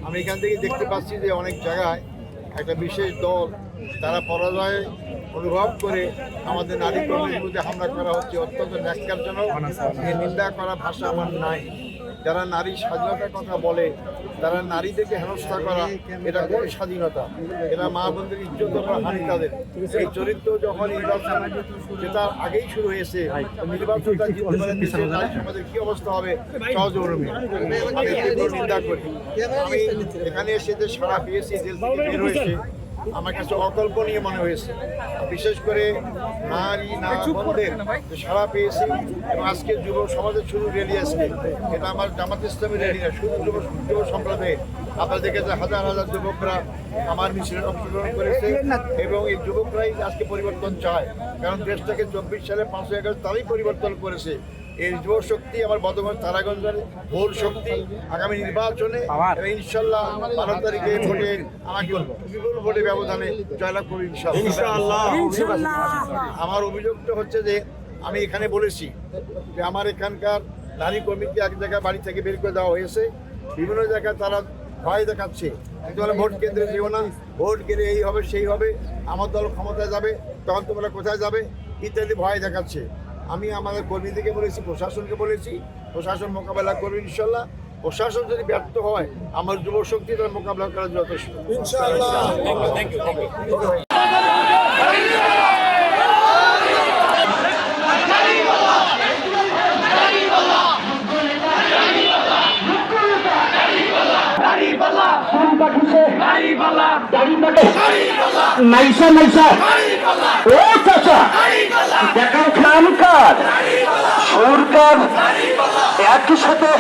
আমি এখান থেকে দেখতে পাচ্ছি যে অনেক জায়গায় একটা বিশেষ দল তারা পরাজয় অনুভব করে আমাদের নারী কর্মীর মধ্যে হামলা করা হচ্ছে, অত্যন্ত ন্যাক্কারজনক। নিন্দা করা ভাষা আমার নাই। যারা নারী স্বাধীনতার কথা বলে, তারা নারীদেরকে হেনস্থা করা, এটা কোন স্বাধীনতা? এরা মা বোনদের ইজ্জত করা হানি তাদের। এই চরিত্র যখন নির্বাচন জেতার আগেই শুরু হয়েছে, নির্বাচনটা জিততে পারে দেশের নারী সমাজের কি অবস্থা হবে সহজরূপে আমি তীব্র নিন্দা করি। আমি এখানে এসে যে সাড়া পেয়েছি, জেল থেকে বের হয়েছে, আমার কাছে অকল্পনীয় মনে হয়েছে। বিশেষ করে নারী বোনদের সাড়া পেয়েছি এবং আজকে যুব সমাজের শুরু র্যালি আজকে, এটা আমার জামাত ইসলামী র্যালি না, শুধু যুব সম্প্রদায়ের। আপনারা দেখেছেন হাজার হাজার যুবকরা আমার মিছিলে অংশগ্রহণ করেছে এবং এই যুবকরাই আজকে পরিবর্তন চায়, কারণ দেশটাকে 24 সালে 5 আগস্ট তারাই পরিবর্তন করেছে। এই যুব শক্তি আমার বর্ধমান তারাগঞ্জের ভোট শক্তি আগামী নির্বাচনে ইনশাল্লাহ 12 তারিখে ভোটে আমাকে বিপুল ভোটে ব্যবধানে জয়লাভ করবো ইনশাল্লাহ। আমার অভিযোগটা হচ্ছে যে আমি এখানে বলেছি যে আমার এখানকার নারী কর্মীকে এক জায়গায় বাড়ি থেকে বের করে দেওয়া হয়েছে, বিভিন্ন জায়গায় তারা ভয় দেখাচ্ছে, তোমরা ভোট কেন্দ্রে যেও না, ভোট কেন্দ্রে এই হবে সেই হবে, আমার দল ক্ষমতায় যাবে, তখন তোমরা কোথায় যাবে ইত্যাদি ভয় দেখাচ্ছে। আমি আমাদের কর্মীদেরকে বলেছি, প্রশাসনকে বলেছি, প্রশাসন মোকাবেলা করবে ইনশাল্লাহ। প্রশাসন যদি ব্যর্থ হয়, আমার যুব শক্তি তার মোকাবেলা করার যথেষ্ট ইনশাল্লাহ। নাইসা নাইসা ও চাচা দেখান খানকার সরকার একই সাথে